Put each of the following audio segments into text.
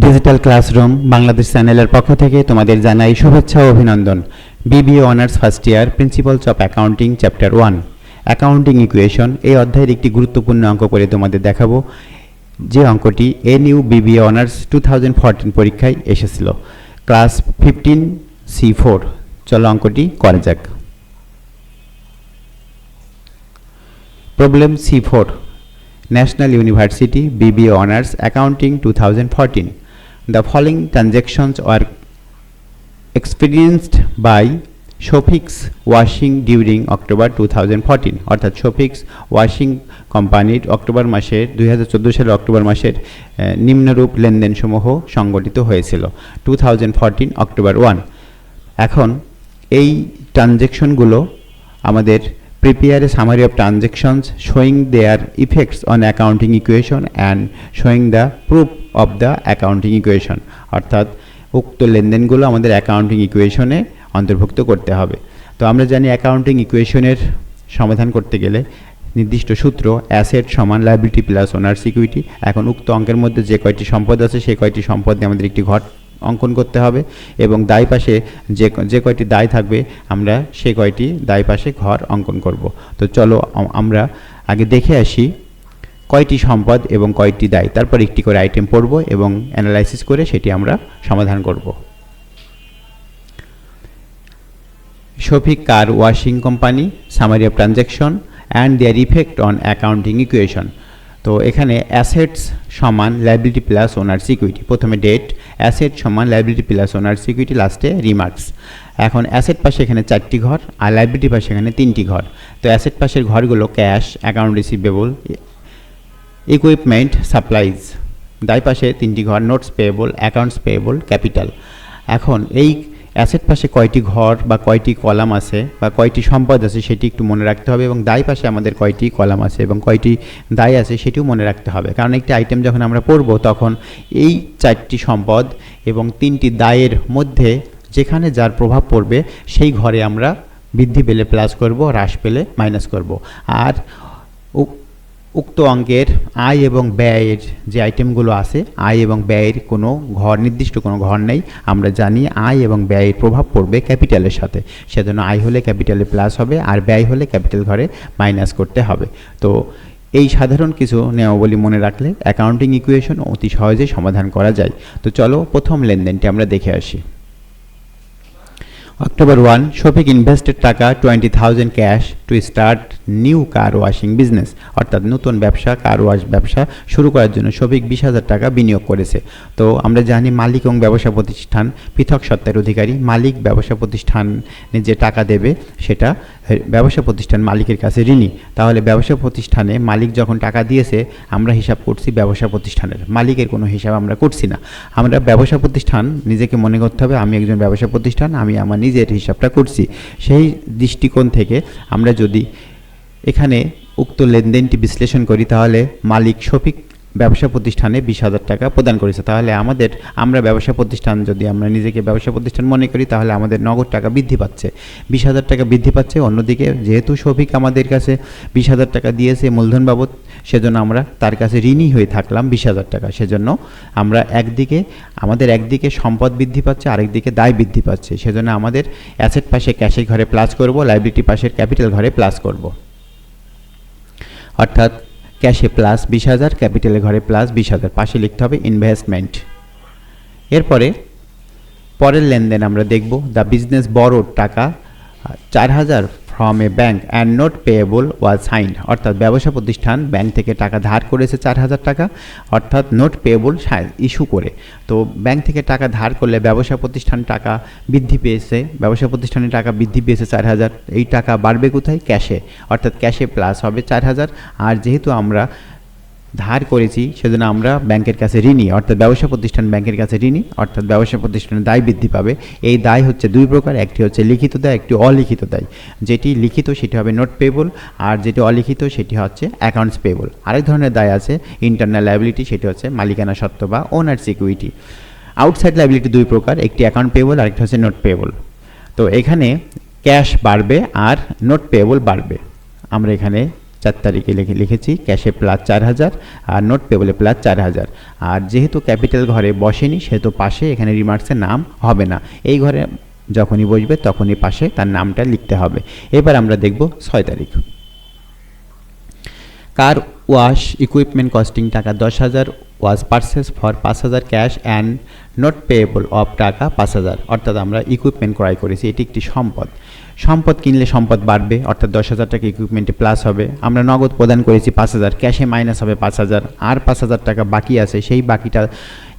Digital classroom Bangladesh চ্যানেলের পক্ষ থেকে তোমাদের জানাই শুভেচ্ছা ও অভিনন্দন। BBA honours first year principles of accounting chapter 1 accounting equation এই অধ্যায়ের একটি গুরুত্বপূর্ণ অঙ্ক করে তোমাদের দেখাবো, যে অঙ্কটি এনইউ বিবিএ অনার্স 2014 পরীক্ষায় এসেছিল, ক্লাস 15 C4। চলো অঙ্কটি করা যাক। Problem C4, National University BBA Honours Accounting 2014. The following transactions were experienced by Shofix Washing during October 2014 অর্থাৎ Shofix Washing কোম্পানির অক্টোবর মাসের 2014 সালের অক্টোবর মাসের নিম্নরূপ লেনদেনসমূহ সংগঠিত হয়েছিল 2014 অক্টোবর 1। এখন এই ট্রানজ্যাকশনগুলো আমাদের prepare a summary of transactions showing their effects on accounting equation and showing the proof of the accounting equation অর্থাৎ উক্ত লেনদেনগুলো আমাদের অ্যাকাউন্টিং ইকুয়েশনে অন্তর্ভুক্ত করতে হবে। তো আমরা জানি অ্যাকাউন্টিং ইকুয়েশনের সমাধান করতে গেলে নির্দিষ্ট সূত্র অ্যাসেট সমান লায়াবিলিটি প্লাস ওনার্স ইকুইটি। এখন উক্ত অঙ্কের মধ্যে যে কয়টি সম্পদ আছে সেই কয়টি সম্পদ নিয়ে আমাদের একটি ঘর অঙ্কন করতে হবে এবং দায় পাশে যে কয়টি দায় থাকবে আমরা সে কয়টি দায় পাশে ঘর অঙ্কন করব। তো চলো আমরা আগে দেখে আসি কয়টি সম্পদ এবং কয়টি দায়, তারপর একটি করে আইটেম পড়ব এবং অ্যানালাইসিস করে সেটি আমরা সমাধান করব। Shafiq car washing company, summary of transaction and their effect on accounting equation. তো এখানে অ্যাসেটস সমান লায়াবিলিটি প্লাস ওনার্স ইকুইটি, প্রথমে ডেট, অ্যাসেট সমান লায়াবিলিটি প্লাস ওনার্স ইকুইটি, লাস্টে রিমার্কস। এখন অ্যাসেট পাশে এখানে 4টি ঘর আর লায়াবিলিটি পাশে এখানে 3টি ঘর। তো অ্যাসেট পাশের ঘরগুলো cash, account receivable, equipment, supplies. দায় পাশে 3টি ঘর notes payable, accounts payable, capital. এখন এই অ্যাসেট পাশে কয়টি ঘর বা কয়টি কলাম আছে বা কয়টি সম্পদ আছে সেটি একটু মনে রাখতে হবে এবং দায় পাশে আমাদের কয়টি কলাম আছে এবং কয়টি দায় আছে সেটিও মনে রাখতে হবে, কারণ একটি আইটেম যখন আমরা পড়ব তখন এই 4টি সম্পদ এবং 3টি দায়ের মধ্যে যেখানে যার প্রভাব পড়বে সেই ঘরে আমরা বৃদ্ধি পেলে প্লাস করব, হ্রাস পেলে মাইনাস করব। আর উক্ত অঙ্কের আয় এবং ব্যয়ের যে আইটেমগুলো আছে, আয় এবং ব্যয়ের কোনো ঘর, নির্দিষ্ট কোনো ঘর নেই। আমরা জানি আয় এবং ব্যয়ের প্রভাব পড়বে ক্যাপিটালের সাথে, সেজন্য আয় হলে ক্যাপিটালে প্লাস হবে আর ব্যয় হলে ক্যাপিটাল ঘরে মাইনাস করতে হবে। তো এই সাধারণ কিছু নিয়মাবলী মনে রাখলে অ্যাকাউন্টিং ইকুয়েশন অতি সহজেই সমাধান করা যায়। তো চলো প্রথম লেনদেনটি আমরা দেখে আসি। October 1, শফিক ইনভেস্টেড টাকা 20,000 cash to start new car washing business অর্থাৎ নতুন ব্যবসা, কার ওয়াশ ব্যবসা শুরু করার জন্য শফিক 20,000 টাকা বিনিয়োগ করেছে। তো আমরা জানি মালিক এবং ব্যবসা প্রতিষ্ঠান পৃথক সত্ত্বের অধিকারী। মালিক ব্যবসা প্রতিষ্ঠানে যে টাকা দেবে সেটা ব্যবসা প্রতিষ্ঠান মালিকের কাছে ঋণী। তাহলে ব্যবসা প্রতিষ্ঠানে মালিক যখন টাকা দিয়েছে আমরা হিসাব করছি ব্যবসা প্রতিষ্ঠানের, মালিকের কোনো হিসাব আমরা করছি না। আমরা ব্যবসা প্রতিষ্ঠান নিজেকে মনে করতে হবে আমি একজন ব্যবসা প্রতিষ্ঠান, আমি আমার নিজের হিসাবটা করছি। সেই দৃষ্টিকোণ থেকে আমরা যদি এখানে উক্ত লেনদেনটি বিশ্লেষণ করি তাহলে মালিক শফিক ব্যবসা প্রতিষ্ঠানে 20,000 টাকা প্রদান করেছে। তাহলে আমরা ব্যবসা প্রতিষ্ঠান, যদি আমরা নিজেকে ব্যবসা প্রতিষ্ঠান মনে করি তাহলে আমাদের নগদ টাকা বৃদ্ধি পাচ্ছে, 20,000 টাকা বৃদ্ধি পাচ্ছে। অন্যদিকে যেহেতু শফিক আমাদের কাছে 20,000 টাকা দিয়েছে মূলধন বাবদ, সেজন্য আমরা তার কাছে ঋণী হয়ে থাকলাম 20,000 টাকা। সেজন্য আমরা আমাদের একদিকে সম্পদ বৃদ্ধি পাচ্ছে, আরেকদিকে দায় বৃদ্ধি পাচ্ছে। সেজন্য আমাদের অ্যাসেট পাশে ক্যাশের ঘরে প্লাস করব, লায়াবিলিটি পাশের ক্যাপিটাল ঘরে প্লাস করব। অর্থাৎ ক্যাশে প্লাস 20,000, ক্যাপিটালের ঘরে প্লাস 20,000, পাশে লিখতে হবে ইনভেস্টমেন্ট। এরপরে পরের লেনদেন আমরা দেখব। দ্য বিজনেস বরোড টাকা 4,000 from a bank and note payable was signed অর্থাৎ ব্যবসা প্রতিষ্ঠান ব্যাংক থেকে টাকা ধার করেছে 4,000 টাকা, অর্থাৎ নোট পেয়েবল ইস্যু করে। তো ব্যাংক থেকে টাকা ধার করলে ব্যবসা প্রতিষ্ঠান টাকা বৃদ্ধি পেয়েছে, ব্যবসা প্রতিষ্ঠানের টাকা বৃদ্ধি পেয়েছে 4,000। এই টাকা বাড়বে কোথায়? ক্যাশে, অর্থাৎ ক্যাশে প্লাস হবে 4,000। আর যেহেতু আমরা ধার করেছি সেজন্য আমরা ব্যাংকের কাছে ঋণী, অর্থাৎ ব্যবসা প্রতিষ্ঠান ব্যাংকের কাছে ঋণী, অর্থাৎ ব্যবসা প্রতিষ্ঠানের দায় বৃদ্ধি পাবে। এই দায় হচ্ছে দুই প্রকার, একটি হচ্ছে লিখিত দায়, একটি অলিখিত দায়। যেটি লিখিত সেটি হবে নোট পেয়েবল আর যেটি অলিখিত সেটি হচ্ছে অ্যাকাউন্টস পেয়েবল। আরেক ধরনের দায় আছে ইন্টারনাল লায়াবিলিটি, সেটি হচ্ছে মালিকানা সত্ত্ব বা ওনার্স ইকুইটি। আউটসাইড লায়াবিলিটি দুই প্রকার, একটি অ্যাকাউন্ট পেয়েবল আর একটি হচ্ছে নোট পেয়েবল। তো এখানে ক্যাশ বাড়বে আর নোট পেয়েবল বাড়বে। আমরা এখানে 4 তারিখে লিখেছি ক্যাশে প্লাস 4000 আর নোট পেবলে প্লাস 4000। আর যেহেতু ক্যাপিটাল ঘরে বসেনি সেহেতু পাশে এখানে রিমার্কসের নাম হবে না, এই ঘরে যখনই বসবে তখনই পাশে তার নামটা লিখতে হবে। এবার আমরা দেখব 6 তারিখ। কার ওয়াশ ইকুইপমেন্ট কস্টিং টাকা 10,000 was purchase for 5,000 cash and not payable of টাকা 5,000। অর্থাৎ আমরা ইকুইপমেন্ট ক্রয় করেছি, এটি একটি সম্পদ। সম্পদ কিনলে সম্পদ বাড়বে, অর্থাৎ 10,000 টাকা ইকুইপমেন্টে প্লাস হবে। আমরা নগদ প্রদান করেছি 5,000, ক্যাশে মাইনাস হবে 5,000, আর 5,000 টাকা বাকি আছে, সেই বাকিটা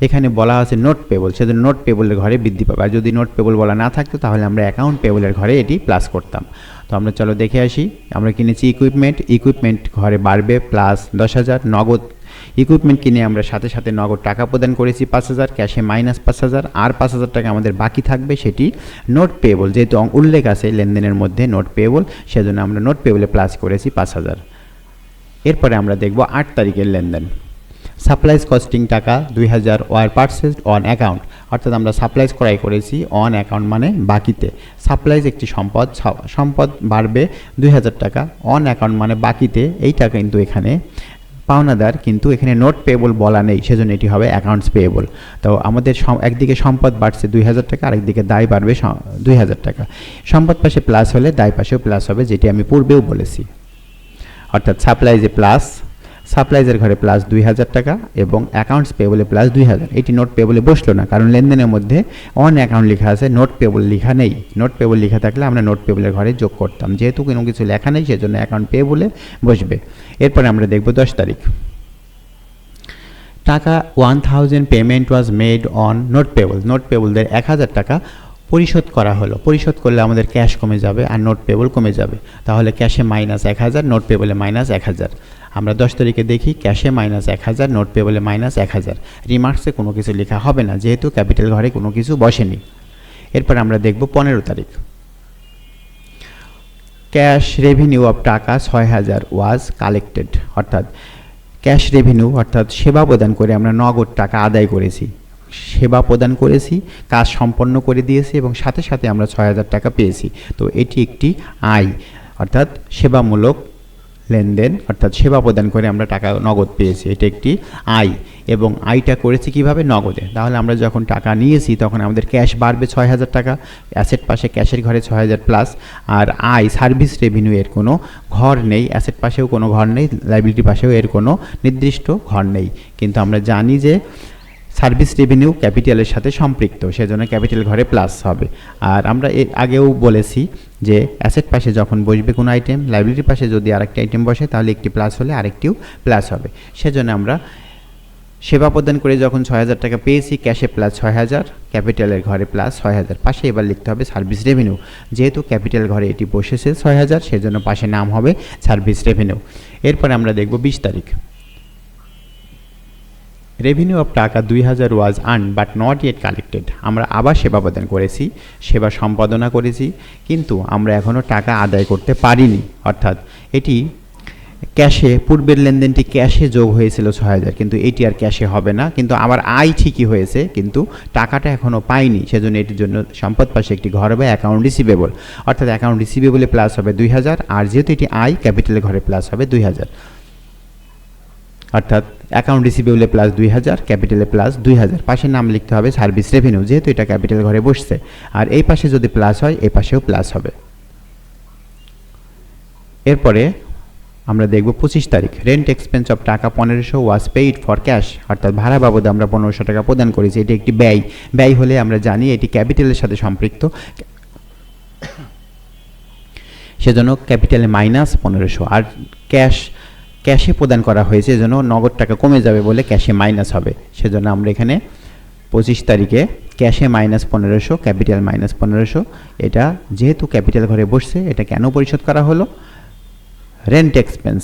এখানে বলা আছে নোট পেবল, সেজন্য নোট পেবলের ঘরে বৃদ্ধি পাবে। আর যদি নোট পেবল বলা না থাকতো তাহলে আমরা অ্যাকাউন্ট পেবলের ঘরে এটি প্লাস করতাম। তো আমরা চলো দেখে আসি। আমরা কিনেছি ইকুইপমেন্ট ঘরে বাড়বে প্লাস 10,000। নগদ ইকুইপমেন্ট কিনে আমরা সাথে সাথে নগদ টাকা প্রদান করেছি 5,000, ক্যাশে মাইনাস 5,000, আর 5,000 টাকা আমাদের বাকি থাকবে, সেটি নোট পেবল। যেহেতু উল্লেখ আছে লেনদেনের মধ্যে নোট পেবল, সেজন্য আমরা নোট পেবলে প্লাস করেছি 5,000। এরপরে আমরা দেখব 8 তারিখের লেনদেন। সাপ্লাইজ কস্টিং টাকা 2,000 ওয়ার পারচেসড অন অ্যাকাউন্ট। অর্থাৎ আমরা সাপ্লাইজ ক্রয় করেছি অন অ্যাকাউন্ট মানে বাকিতে। সাপ্লাইজ একটি সম্পদ বাড়বে 2,000 টাকা, অন অ্যাকাউন্ট মানে বাকিতে। এইটা কিন্তু এখানে পাওনাদার, কিন্তু এখানে নোট পেয়েবল বলা নেই, সেজন্য এটি হবে অ্যাকাউন্টস পেয়েবল। তো আমাদের একদিকে সম্পদ বাড়ছে 2,000 টাকা, আরেকদিকে দায় বাড়বে 2,000 টাকা। সম্পদ পাশে প্লাস হলে দায় পাশেও প্লাস হবে, যেটি আমি পূর্বেও বলেছি। অর্থাৎ সাপ্লাইজের ঘরে প্লাস 2,000 টাকা এবং অ্যাকাউন্টস পেয়েবলে প্লাস 2,000। এটি নোট পেয়েবলে বসলো না, কারণ লেনদেনের মধ্যে অন অ্যাকাউন্ট লেখা আছে, নোট পেয়েবল লেখা নেই। নোট পেয়েবল লেখা থাকলে আমরা নোট পেয়েবলের ঘরে যোগ করতাম, যেহেতু কোনো কিছু লেখা নেই সেজন্য অ্যাকাউন্ট পেয়েবলে বসবে। এরপরে আমরা দেখব 10 তারিখ। টাকা 1,000 payment was made on note payable. Note পেয়েবলদের 1,000 টাকা পরিশোধ করা হলো। পরিশোধ করলে আমাদের ক্যাশ কমে যাবে আর নোট পেয়েবল কমে যাবে, তাহলে ক্যাশে মাইনাস 1,000, নোট পেয়েবলে মাইনাস 1,000। আমরা 10 তারিখে দেখি ক্যাশে মাইনাস 1,000, নোট পেয়েবলে মাইনাস 1,000। রিমার্কসে কোনো কিছু লেখা হবে না, যেহেতু ক্যাপিটাল ঘরে কোনো কিছু বসেনি। এরপর আমরা দেখব 15 তারিখ। ক্যাশ রেভিনিউ অফ টাকা 6,000 ওয়াজ কালেক্টেড। অর্থাৎ ক্যাশ রেভিনিউ অর্থাৎ সেবা প্রদান করে আমরা নগদ টাকা আদায় করেছি, সেবা প্রদান করেছি, কাজ সম্পন্ন করে দিয়েছি এবং সাথে সাথে আমরা 6,000 টাকা পেয়েছি। তো এটি একটি আয়, অর্থাৎ সেবামূলক লেনদেন, অর্থাৎ সেবা প্রদান করে আমরা টাকা নগদ পেয়েছি, এটা একটি আয়। এবং আয়টা করেছি কিভাবে? নগদে। তাহলে আমরা যখন টাকা নিয়েছি তখন আমাদের ক্যাশ বাড়বে 6,000 টাকা, অ্যাসেট পাশে ক্যাশের ঘরে 6,000 প্লাস। আর আয় সার্ভিস রেভিনিউ এর কোনো ঘর নেই, অ্যাসেট পাশেও কোনো ঘর নেই, লাইবিলিটি পাশেও এর কোনো নির্দিষ্ট ঘর নেই। কিন্তু আমরা জানি যে সার্ভিস রেভিনিউ ক্যাপিটালের সাথে সম্পৃক্ত, সেজন্য ক্যাপিটাল ঘরে প্লাস হবে। আর আমরা এর আগেও বলেছি যে অ্যাসেট পাশে যখন বসবে কোনো আইটেম, লাইবিলিটির পাশে যদি আরেকটি আইটেম বসে তাহলে একটি প্লাস হলে আরেকটিও প্লাস হবে। সেজন্য আমরা সেবা প্রদান করে যখন 6,000 টাকা পেয়েছি, ক্যাশে প্লাস 6,000, ক্যাপিটালের ঘরে প্লাস 6,000। পাশে এবার লিখতে হবে সার্ভিস রেভিনিউ, যেহেতু ক্যাপিটাল ঘরে এটি বসেছে 6,000, সেজন্য পাশে নাম হবে সার্ভিস রেভিনিউ। এরপরে আমরা দেখব 20 তারিখ। রেভিনিউ অফ টাকা 2,000 was earn but not yet collected. আমরা আবার সেবা প্রদান করেছি, সেবা সম্পাদনা করেছি, কিন্তু আমরা এখনও টাকা আদায় করতে পারিনি। অর্থাৎ এটি ক্যাশে, পূর্বের লেনদেনটি ক্যাশে যোগ হয়েছিল 6,000, কিন্তু এটি আর ক্যাশে হবে না। কিন্তু আবার আয় ঠিকই হয়েছে, কিন্তু টাকাটা এখনও পাইনি, সেজন্য এটির জন্য সম্পদ পাশে একটি ঘর হবে অ্যাকাউন্ট রিসিভেবল। অর্থাৎ অ্যাকাউন্ট রিসিভেবলে প্লাস হবে 2,000, আর যেহেতু এটি আয় ক্যাপিটালের ঘরে প্লাস হবে 2,000। অর্থাৎ অ্যাকাউন্ট রিসিভেবলে প্লাস 2,000, ক্যাপিটালে প্লাস 2,000। পাশে নাম লিখতে হবে সার্ভিস রেভিনিউ, যেহেতু এটা ক্যাপিটাল ঘরে বসছে। আর এই পাশে যদি প্লাস হয় এই পাশেও প্লাস হবে। এরপরে আমরা দেখব 25 তারিখ। রেন্ট এক্সপেন্স অফ টাকা 1,500 ওয়াজ পেইড ফর ক্যাশ। অর্থাৎ ভাড়া বাবদ আমরা 1,500 টাকা প্রদান করেছি, এটি একটি ব্যয়। ব্যয় হলে আমরা জানি এটি ক্যাপিটালের সাথে সম্পৃক্ত, সেজন্য ক্যাপিটালে মাইনাস 1,500। আর ক্যাশে প্রদান করা হয়েছে, এজন্য নগদ টাকা কমে যাবে বলে ক্যাশে মাইনাস হবে। সেজন্য আমরা এখানে 25 তারিখে ক্যাশে মাইনাস 1,500, ক্যাপিটাল মাইনাস 1,500। এটা যেহেতু ক্যাপিটাল ঘরে বসছে, এটা কেন পরিশোধ করা হলো? রেন্ট এক্সপেন্স,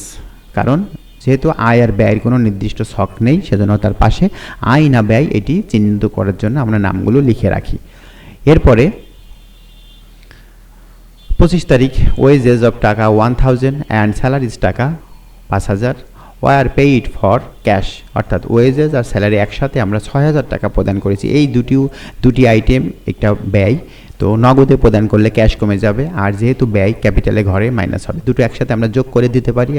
কারণ যেহেতু আয় আর ব্যয়ের কোনো নির্দিষ্ট ছক নেই, সেজন্য তার পাশে আয় না ব্যয় এটি চিহ্নিত করার জন্য আমরা নামগুলো লিখে রাখি। এরপরে 25 তারিখ। ওয়েজেস অফ টাকা 1,000 অ্যান্ড স্যালারিজ টাকা 5,000 ওয়ার পেইড ফর ক্যাশ। অর্থাৎ ওয়েজেস আর স্যালারি একসাথে আমরা 6,000 টাকা প্রদান করেছি। এই দুটি আইটেম একটা ব্যয়, তো নগদে প্রদান করলে ক্যাশ কমে যাবে, আর যেহেতু ব্যয় ক্যাপিটালে ঘরে মাইনাস হবে, দুটো একসাথে আমরা যোগ করে দিতে পারি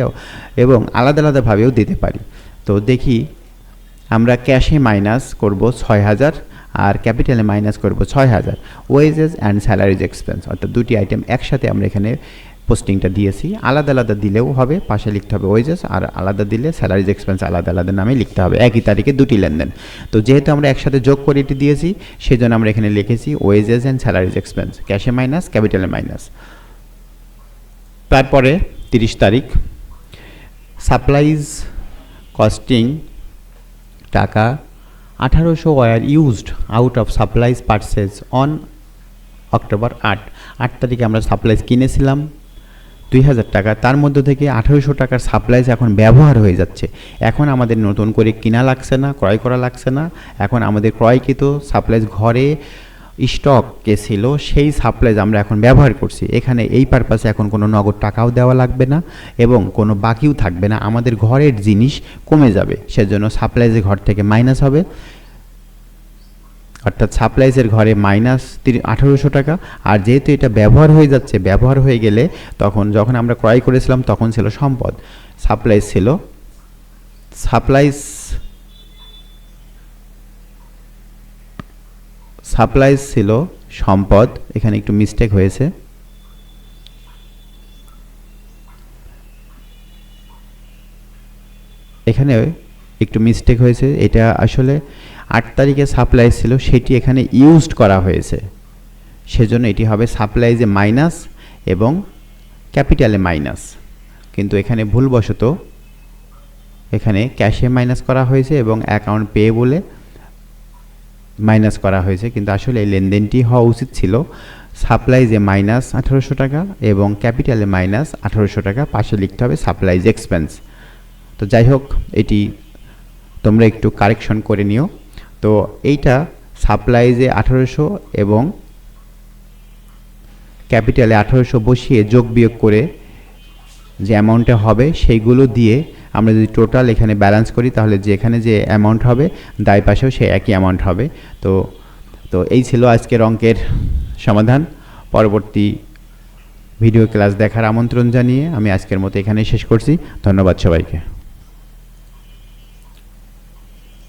এবং আলাদা আলাদাভাবেও দিতে পারি। তো দেখি আমরা ক্যাশে মাইনাস করব 6000 আর ক্যাপিটালে মাইনাস করব 6000। ওয়েজেস অ্যান্ড স্যালারিজ এক্সপেন্স অর্থাৎ দুটি আইটেম একসাথে আমরা এখানে পোস্টিংটা দিয়েছি। আলাদা আলাদা দিলেও হবে, পাশে লিখতে হবে ওয়েজেস, আর আলাদা দিলে স্যালারিজ এক্সপেন্স আলাদা আলাদা নামে লিখতে হবে, একই তারিখে দুটি লেনদেন। তো যেহেতু আমরা একসাথে যোগ করে এটি দিয়েছি, সেই জন্য আমরা এখানে লিখেছি ওয়েজেস অ্যান্ড স্যালারিজ এক্সপেন্স, ক্যাশে মাইনাস ক্যাপিটালে মাইনাস। তারপরে 30 তারিখ সাপ্লাইজ কস্টিং টাকা 1800 were used out of supplies purchase on October 8 তারিখে আমরা সাপ্লাইজ কিনেছিলাম 2000 টাকা, তার মধ্যে থেকে 1800 টাকার সাপ্লাইজ এখন ব্যবহার হয়ে যাচ্ছে। এখন আমাদের নতুন করে কিনা লাগছে না, ক্রয় করা লাগছে না, এখন আমাদের ক্রয়কৃত সাপ্লাইজ ঘরে স্টকে ছিল, সেই সাপ্লাইজ আমরা এখন ব্যবহার করছি। এখানে এই পারপাসে এখন কোনো নগদ টাকাও দেওয়া লাগবে না এবং কোনো বাকিও থাকবে না, আমাদের ঘরের জিনিস কমে যাবে, সেজন্য সাপ্লাইজের ঘর থেকে মাইনাস হবে, অর্থাৎ সাপ্লাইজের ঘরে মাইনাস 1800 টাকা। আর যেহেতু এটা ব্যবহার হয়ে যাচ্ছে, ব্যবহার হয়ে গেলে তখন যখন আমরা ক্রয় করেছিলাম তখন ছিল সম্পদ, সাপ্লাইজ ছিল সম্পদ। এখানে একটু মিস্টেক হয়েছে, এটা আসলে 8 তারিখে সাপ্লাইজ ছিল, সেটি এখানে ইউজড করা হয়েছে, সেজন্য এটি হবে সাপ্লাইজে মাইনাস এবং ক্যাপিটালে মাইনাস। কিন্তু এখানে ভুলবশত এখানে ক্যাশে মাইনাস করা হয়েছে এবং অ্যাকাউন্ট পে বলে মাইনাস করা হয়েছে, কিন্তু আসলে এই লেনদেনটি হওয়া উচিত ছিল সাপ্লাইজে মাইনাস 1800 টাকা এবং ক্যাপিটালে মাইনাস 1800 টাকা, পাশে লিখতে হবে সাপ্লাইজ এক্সপেন্স। তো যাই হোক, এটি তোমরা একটু কারেকশন করে নিও। তো এইটা সাপ্লাইজে 1800 এবং ক্যাপিটালে 1800 বসিয়ে যোগ বিয়োগ করে যে অ্যামাউন্টটা হবে সেইগুলো দিয়ে আমরা যদি টোটাল এখানে ব্যালেন্স করি, তাহলে যেখানে যে অ্যামাউন্ট হবে দায় পাশেও সেই একই অ্যামাউন্ট হবে। তো এই ছিল আজকের অঙ্কের সমাধান। পরবর্তী ভিডিও ক্লাস দেখার আমন্ত্রণ জানিয়ে আমি আজকের মতো এখানেই শেষ করছি। ধন্যবাদ সবাইকে।